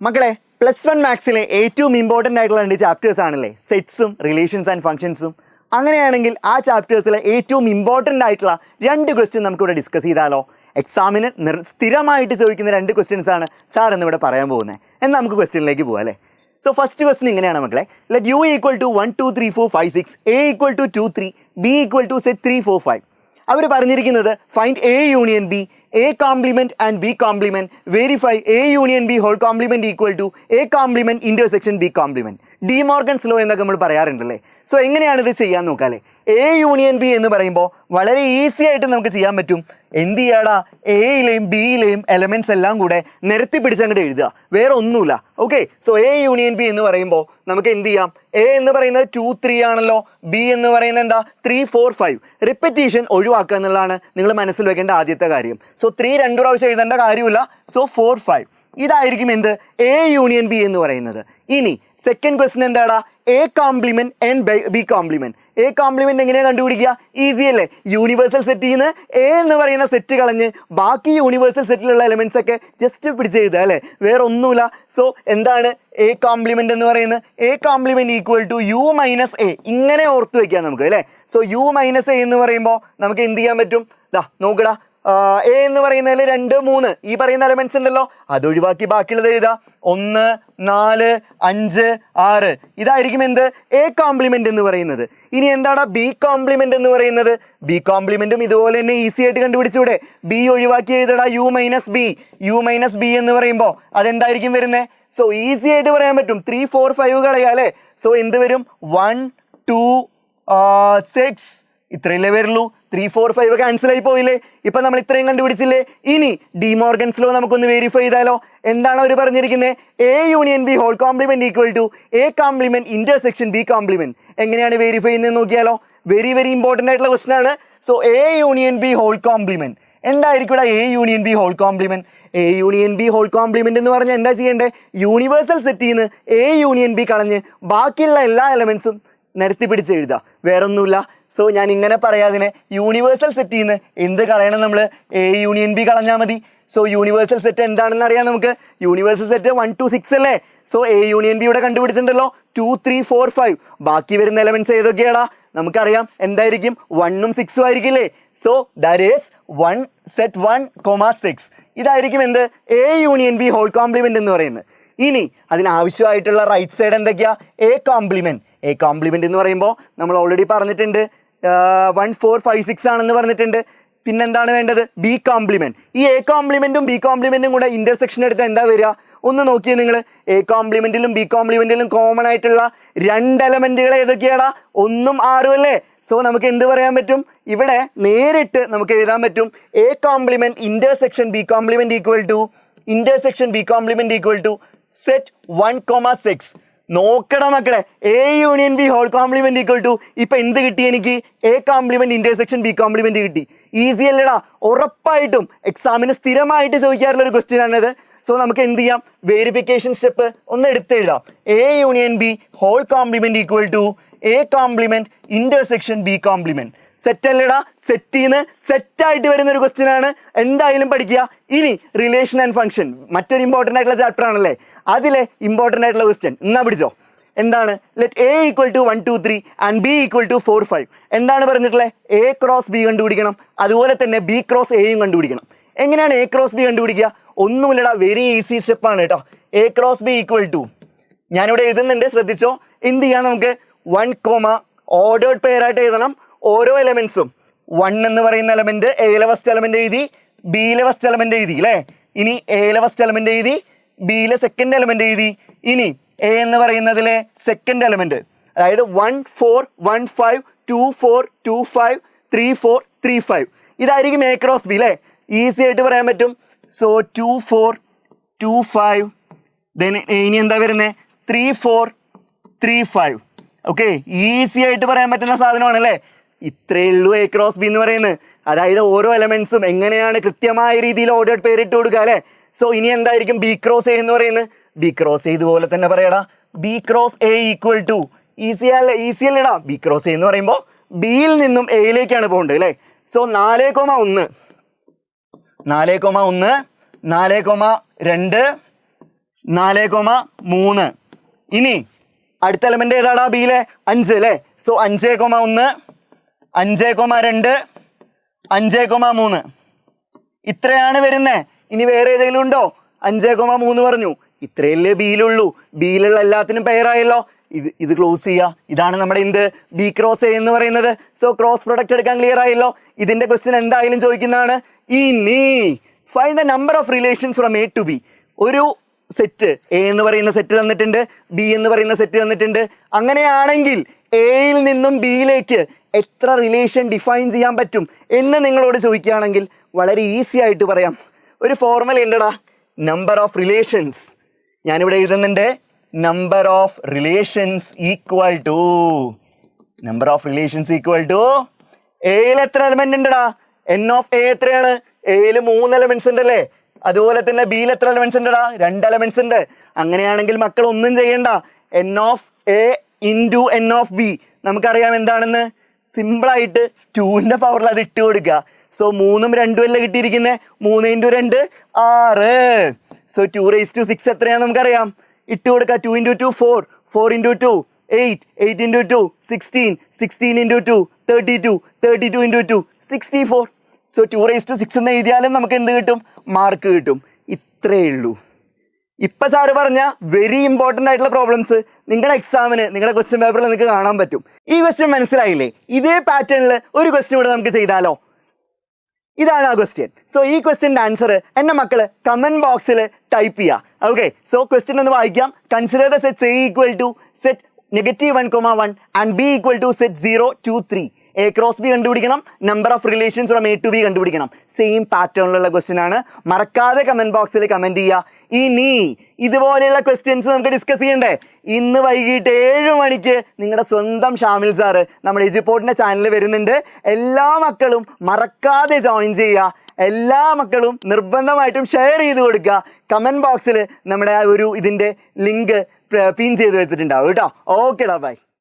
മക്കളെ +1 മാത്സിലെ ഏറ്റവും ഇമ്പോർട്ടൻ്റ് ആയിട്ടുള്ള 2 ചാപ്റ്റേഴ്സ് ആണല്ലേ സെറ്റ്സും റിലേഷൻസ് ആൻഡ് ഫംഗ്ഷൻസും. അങ്ങനെയാണെങ്കിൽ ആ ചാപ്റ്റേഴ്സിലെ ഏറ്റവും ഇമ്പോർട്ടൻ്റ് ആയിട്ടുള്ള 2 ക്വസ്റ്റ്യൻ നമുക്കിവിടെ ഡിസ്കസ് ചെയ്താലോ? എക്സാമിന് സ്ഥിരമായിട്ട് ചോദിക്കുന്ന 2 ക്വസ്റ്റ്യൻസ് ആണ് സാർ എന്നിവിടെ പറയാൻ പോകുന്നത്. എന്നാൽ നമുക്ക് ക്വസ്റ്റ്യനിലേക്ക് പോകാം അല്ലേ. സോ ഫസ്റ്റ് ക്വസ്റ്റ്യൻ ഇങ്ങനെയാണ് മക്കളെ. Let u equal to 1 2 3 4 5 6 a equal to 2 3 b equal to set 3 4 5. അവർ പറഞ്ഞിരിക്കുന്നത് find A union B, A complement and B complement, verify A union B whole complement equal to A complement intersection B complement. De Morgan's law എന്നൊക്കെ നമ്മൾ പറയാറുണ്ടല്ലേ. So എങ്ങനെയാണ് ഇത് ചെയ്യാൻ നോക്കാല്ലേ. A union B എന്ന് പറയുമ്പോൾ വളരെ ഈസി ആയിട്ട് നമുക്ക് ചെയ്യാൻ പറ്റും. എന്ത് ചെയ്യാടാ, എയിലെയും ബിയിലെയും എലമെന്റ്സ് എല്ലാം കൂടെ നിരത്തി പിടിച്ചങ്ങോട്ട് എഴുതുക, വേറെ ഒന്നുമില്ല. Okay, so A union B എന്ന് പറയുമ്പോൾ നമുക്ക് എന്ത് ചെയ്യാം, എ എന്ന് പറയുന്നത് 2 3 ആണല്ലോ, ബി എന്ന് പറയുന്നത് എന്താ 3 4 5. റിപ്പറ്റീഷൻ ഒഴിവാക്കുക എന്നുള്ളതാണ് നിങ്ങൾ മനസ്സിൽ വെക്കേണ്ട ആദ്യത്തെ കാര്യം. സോ 3 2 പ്രാവശ്യം എഴുതേണ്ട കാര്യമില്ല. സോ 4 5 ഇതായിരിക്കും എന്ത് എ യൂണിയൻ ബി എന്ന് പറയുന്നത്. ഇനി സെക്കൻഡ് ക്വസ്റ്റ്യൻ എന്താടാ, A complement and B complement. A complement എങ്ങനെയാണ് കണ്ടുപിടിക്കുക? ഈസി അല്ലേ. യൂണിവേഴ്സൽ സെറ്റിൽ നിന്ന് എ എന്ന് പറയുന്ന സെറ്റ് കളഞ്ഞ് ബാക്കി യൂണിവേഴ്സൽ സെറ്റിലുള്ള എലമെന്റ്സ് ഒക്കെ ജസ്റ്റ് പിടിച്ച് എഴുതുക അല്ലേ, വേറെ ഒന്നുമില്ല. സോ എന്താണ് എ കോംപ്ലിമെന്റ് എന്ന് പറയുന്നത്? A complement equal to U minus A. ഇങ്ങനെ ഓർത്ത് വയ്ക്കാം നമുക്ക് അല്ലേ. സോ യു മൈനസ് എ എന്ന് പറയുമ്പോൾ നമുക്ക് എന്ത് ചെയ്യാൻ പറ്റും? നോക്കടാ, എ എന്ന് പറയുന്നതിൽ 2 3 ഈ പറയുന്ന എലമെന്റ്സ് ഉണ്ടല്ലോ, അതൊഴിവാക്കി ബാക്കിയുള്ളത് എഴുതുക. 1 4 5 6 ഇതായിരിക്കും എന്ത് എ കോംപ്ലിമെന്റ് എന്ന് പറയുന്നത്. ഇനി എന്താണ് ബി കോംപ്ലിമെന്റ് എന്ന് പറയുന്നത്? ബി കോംപ്ലിമെന്റും ഇതുപോലെ തന്നെ ഈസി ആയിട്ട് കണ്ടുപിടിച്ചൂടെ. ബി ഒഴിവാക്കി എഴുതടാ, U minus B. U minus B എന്ന് പറയുമ്പോൾ അതെന്തായിരിക്കും വരുന്നത്? സോ ഈസി ആയിട്ട് പറയാൻ പറ്റും, 3 4 5 കളയാ അല്ലേ. സോ എന്ത് വരും? 1 2 6 ഇത്രയല്ലേ വരുള്ളൂ. 3 4 5 ക്യാൻസൽ ആയി പോയില്ലേ. ഇപ്പൊ നമ്മൾ ഇത്രയും കണ്ടുപിടിച്ചില്ലേ. ഇനി ഡി മോർഗൻസ് ലോ നമുക്കൊന്ന് വെരിഫൈ ചെയ്താലോ. എന്താണ് അവർ പറഞ്ഞിരിക്കുന്നത്? A union B whole complement equal to A complement intersection B complement. എങ്ങനെയാണ് വെരിഫൈ ചെയ്യുന്നത് നോക്കിയാലോ. വെരി വെരി ഇമ്പോർട്ടൻ്റ് ആയിട്ടുള്ള ക്വസ്റ്റൻ ആണ്. So A union B whole complement എന്തായിരിക്കും A union B whole complement? A union B whole complement എന്ന് പറഞ്ഞാൽ എന്താ ചെയ്യേണ്ടത്? യൂണിവേഴ്സൽ സെറ്റിൽ നിന്ന് എ യൂണിയൻ ബി കളഞ്ഞ് ബാക്കിയുള്ള എല്ലാ എലമെന്റ്സും നിരത്തി പിടിച്ച് എഴുതുക, വേറൊന്നുമില്ല. സോ ഞാൻ ഇങ്ങനെ പറയാതിനെ യൂണിവേഴ്സൽ സെറ്റിൽ നിന്ന് എന്ത് കളയണം? നമ്മൾ എ യൂണിയൻ ബി കളഞ്ഞാൽ മതി. സോ യൂണിവേഴ്സൽ സെറ്റ് എന്താണെന്ന് അറിയാം നമുക്ക്. യൂണിവേഴ്സൽ സെറ്റ് 1 2 6 അല്ലേ. സോ എ യൂണിയൻ ബി ഇവിടെ കണ്ടുപിടിച്ചിട്ടുണ്ടല്ലോ, 2 3 4 5. ബാക്കി വരുന്ന എലമെന്റ്സ് ഏതൊക്കെയാടാ? നമുക്കറിയാം എന്തായിരിക്കും, 1 6 ആയിരിക്കില്ലേ. സോ ദാറ്റ് ഈസ് 1 സെറ്റ് 1 6 ഇതായിരിക്കും എന്ത് A union B whole complement എന്ന് പറയുന്നത്. ഇനി അതിനാവശ്യമായിട്ടുള്ള റൈറ്റ് സൈഡ് എന്തൊക്കെയാ? A complement. എ കോംപ്ലിമെന്റ് എന്ന് പറയുമ്പോൾ നമ്മൾ ഓൾറെഡി പറഞ്ഞിട്ടുണ്ട് 1 4 5 6 ആണെന്ന് പറഞ്ഞിട്ടുണ്ട്. പിന്നെന്താണ് വേണ്ടത്? B complement. ഈ എ കോംപ്ലിമെന്റും ബി കോംപ്ലിമെന്റും കൂടെ ഇന്റർസെക്ഷൻ എടുത്ത് എന്താ വരിക? ഒന്ന് നോക്കിയേ നിങ്ങൾ. എ കോംപ്ലിമെന്റിലും ബി കോംപ്ലിമെന്റിലും കോമൺ ആയിട്ടുള്ള 2 എലമെന്റുകൾ ഏതൊക്കെയാടാ? 1 ഉം 6 അല്ലേ. സോ നമുക്ക് എന്ത് പറയാൻ പറ്റും? ഇവിടെ നേരിട്ട് നമുക്ക് എഴുതാൻ പറ്റും A complement intersection B complement equal to intersection B complement equal to set 1 6. നോക്കണം മക്കളെ, A union B whole complement equal to ഇപ്പൊ എന്ത് കിട്ടി എനിക്ക്? A complement intersection B complement കിട്ടി. ഈസി അല്ലടാ. ഉറപ്പായിട്ടും എക്സാമിന് സ്ഥിരമായിട്ട് ചോദിക്കാറുള്ള ഒരു ക്വസ്റ്റ്യൻ ആണിത്. സോ നമുക്ക് എന്ത് ചെയ്യാം? വെരിഫിക്കേഷൻ സ്റ്റെപ്പ് ഒന്ന് എടുത്തെഴുതാം. A union B whole complement equal to A complement intersection B complement. Set അല്ലടാ. സെറ്റിന്ന് സെറ്റായിട്ട് വരുന്ന ഒരു ക്വസ്റ്റ്യൻ ആണ്, എന്തായാലും പഠിക്കുക. ഇനി റിലേഷൻ ആൻഡ് ഫംഗ്ഷൻ മറ്റൊരു ഇമ്പോർട്ടൻ്റ് ആയിട്ടുള്ള ചാപ്റ്റർ ആണല്ലേ, അതിലെ ഇമ്പോർട്ടൻ്റ് ആയിട്ടുള്ള ക്വസ്റ്റ്യൻ എന്നാ പിടിച്ചോ. എന്താണ്? Let A equal to 1 2 3 and B equal to 4 5. എന്താണ് പറഞ്ഞിട്ടുള്ളത്? എ ക്രോസ് ബി കണ്ടുപിടിക്കണം, അതുപോലെ തന്നെ ബി ക്രോസ് എയും കണ്ടുപിടിക്കണം. എങ്ങനെയാണ് എ ക്രോസ് ബി കണ്ടുപിടിക്കുക? ഒന്നുമില്ലടാ, വെരി ഈസി സ്റ്റെപ്പാണ് കേട്ടോ. A cross B equal to ഞാനിവിടെ എഴുതുന്നുണ്ട്, ശ്രദ്ധിച്ചോ. എന്ത് ചെയ്യാം നമുക്ക്? 1 ഓർഡേർഡ് പെയർ ആയിട്ട് എഴുതണം. ഓരോ എലമെന്റ്സും 1 എന്ന് പറയുന്ന എലമെന്റ് എയിലെ ഫസ്റ്റ് എലമെന്റ് എഴുതി, ബിയിലെ ഫസ്റ്റ് എലമെന്റ് എഴുതി അല്ലേ. ഇനി എയിലെ ഫസ്റ്റ് എലമെന്റ് എഴുതി, ബിയിലെ സെക്കൻഡ് എലമെന്റ് എഴുതി. ഇനി എ എന്ന് പറയുന്നതിലെ സെക്കൻഡ് എലമെന്റ്, അതായത് 1 4 1 5 2 4 2 5 3 4 3 5 ഇതായിരിക്കും എ ക്രോസ് ബി അല്ലേ. ഈസി ആയിട്ട് പറയാൻ പറ്റും. സോ 2 4 2 5 ദെൻ ഇനി എന്താ വരുന്നത്? 3 4 3 5. ഓക്കെ, ഈസി ആയിട്ട് പറയാൻ പറ്റുന്ന സാധനമാണ് അല്ലേ. ഇത്രയേ ഉള്ളൂ എ ക്രോസ് ബി എന്ന് പറയുന്നത്. അതായത് ഓരോ എലമെന്റ്സും എങ്ങനെയാണ് കൃത്യമായ രീതിയിൽ ഓർഡേർഡ് പേരിട്ട് കൊടുക്കുക അല്ലേ. സോ ഇനി എന്തായിരിക്കും ബി ക്രോസ് എ എന്ന് പറയുന്നത്? ബി ക്രോസ് എ ഇതുപോലെ തന്നെ പറയടാ, B cross A equal to easy അല്ലേടാ. ബി ക്രോസ് എ എന്ന് പറയുമ്പോൾ ബിയിൽ നിന്നും എയിലേക്കാണ് പോകേണ്ടത് അല്ലേ. സോ 4 1 4 1 4 2 4,3. ഇനി അടുത്ത എലമെന്റ് ഏതാടാ ബിയിലെ 5 അല്ലേ. സോ 5,1 5,2 5,3 ഇത്രയാണ് വരുന്നത്. ഇനി വേറെ ഏതെങ്കിലും ഉണ്ടോ? 5,3 പറഞ്ഞു. ഇത്രയല്ലേ ബിയിലുള്ളൂ. ബിയിലുള്ള എല്ലാത്തിനും പെയറായല്ലോ. ഇത് ക്ലോസ് ചെയ്യുക. ഇതാണ് നമ്മുടെ എന്ത് ബി ക്രോസ് എ എന്ന് പറയുന്നത്. സോ ക്രോസ് പ്രൊഡക്റ്റ് എടുക്കാൻ ക്ലിയർ ആയല്ലോ. ഇതിന്റെ ക്വസ്റ്റ്യൻ എന്തായാലും ചോദിക്കുന്നതാണ്. ഇനി find the number of relations from A to B. ഒരു സെറ്റ് എ എന്ന് പറയുന്ന സെറ്റ് തന്നിട്ടുണ്ട്, ബി എന്ന് പറയുന്ന സെറ്റ് തന്നിട്ടുണ്ട്. അങ്ങനെയാണെങ്കിൽ എയിൽ നിന്നും ബിയിലേക്ക് എത്ര റിലേഷൻ ഡിഫൈൻ ചെയ്യാൻ പറ്റും എന്ന് നിങ്ങളോട് ചോദിക്കുകയാണെങ്കിൽ വളരെ ഈസി ആയിട്ട് പറയാം. ഒരു ഫോർമുല ഉണ്ടടാ, നമ്പർ ഓഫ് റിലേഷൻസ്. ഞാനിവിടെ എഴുതുന്നുണ്ട്, number of relations equal to എയിൽ എത്ര എലമെന്റ് ഉണ്ടടാ? എൻ ഓഫ് എ എത്രയാണ്? എയിൽ 3 എലമെന്റ്സ് ഉണ്ടല്ലേ. അതുപോലെ തന്നെ ബിയിൽ എത്ര എലമെന്റ്സ് ഉണ്ടടാ? 2 എലമെന്റ്സ് ഉണ്ട്. അങ്ങനെയാണെങ്കിൽ മക്കൾ ഒന്നും ചെയ്യണ്ട. N of A into N of B നമുക്കറിയാം എന്താണെന്ന്. സിമ്പിളായിട്ട് 2ന്റെ പവറിൽ അത് ഇട്ട് കൊടുക്കുക. സോ 3ഉം 2ഉം അല്ലേ കിട്ടിയിരിക്കുന്നത്. 3 × 2 6. സോ 2⁶ എത്രയാണെന്ന് നമുക്കറിയാം. ഇട്ട് കൊടുക്കുക. 2 × 2 4, 4 × 2 8, 8 × 2 16, 16 × 2 32, 32 × 2 64. സോ 2⁶ എന്ന് എഴുതിയാലും നമുക്ക് എന്ത് കിട്ടും? മാർക്ക് കിട്ടും. ഇത്രയേ ഉള്ളൂ. ഇപ്പം സാറ് പറഞ്ഞ വെരി ഇമ്പോർട്ടൻ്റ് ആയിട്ടുള്ള പ്രോബ്ലംസ് നിങ്ങളുടെ എക്സാമിന്, നിങ്ങളുടെ ക്വസ്റ്റ്യൻ പേപ്പറിൽ നിങ്ങൾക്ക് കാണാൻ പറ്റും. ഈ ക്വസ്റ്റ്യൻ മനസ്സിലായില്ലേ? ഇതേ പാറ്റേണിൽ ഒരു ക്വസ്റ്റ്യൻ കൂടെ നമുക്ക് ചെയ്താലോ? ഇതാണ് ആ ക്വസ്റ്റ്യൻ. സോ ഈ ക്വസ്റ്റ്യൻ്റെ ആൻസർ എൻ്റെ മക്കൾ കമൻറ്റ് ബോക്സിൽ ടൈപ്പ് ചെയ്യുക. ഓക്കെ, സോ ക്വസ്റ്റ്യൻ ഒന്ന് വായിക്കാം. Consider the set A equal to set -1,1 and B equal to set 0, 2, 3. A cross B കണ്ടുപിടിക്കണം, number of relations from A to B കണ്ടുപിടിക്കണം. സെയിം പാറ്റേണിലുള്ള ക്വസ്റ്റ്യൻ ആണ്. മറക്കാതെ കമൻറ്റ് ബോക്സിൽ കമൻറ്റ് ചെയ്യുക. ഇനി ഇതുപോലെയുള്ള ക്വസ്റ്റ്യൻസ് നമുക്ക് ഡിസ്കസ് ചെയ്യണ്ടേ? ഇന്ന് വൈകിട്ട് 7 മണിക്ക് നിങ്ങളുടെ സ്വന്തം ഷാമിൽ സാറ് നമ്മുടെ എജുപോർട്ടിൻ്റെ ചാനലിൽ വരുന്നുണ്ട്. എല്ലാ മക്കളും മറക്കാതെ ജോയിൻ ചെയ്യുക. എല്ലാ മക്കളും നിർബന്ധമായിട്ടും ഷെയർ ചെയ്ത് കൊടുക്കുക. കമൻറ്റ് ബോക്സിൽ നമ്മുടെ ആ ഒരു ഇതിൻ്റെ ലിങ്ക് പിൻ ചെയ്ത് വെച്ചിട്ടുണ്ടാവും കേട്ടോ. ഓക്കെടാ, ബൈ.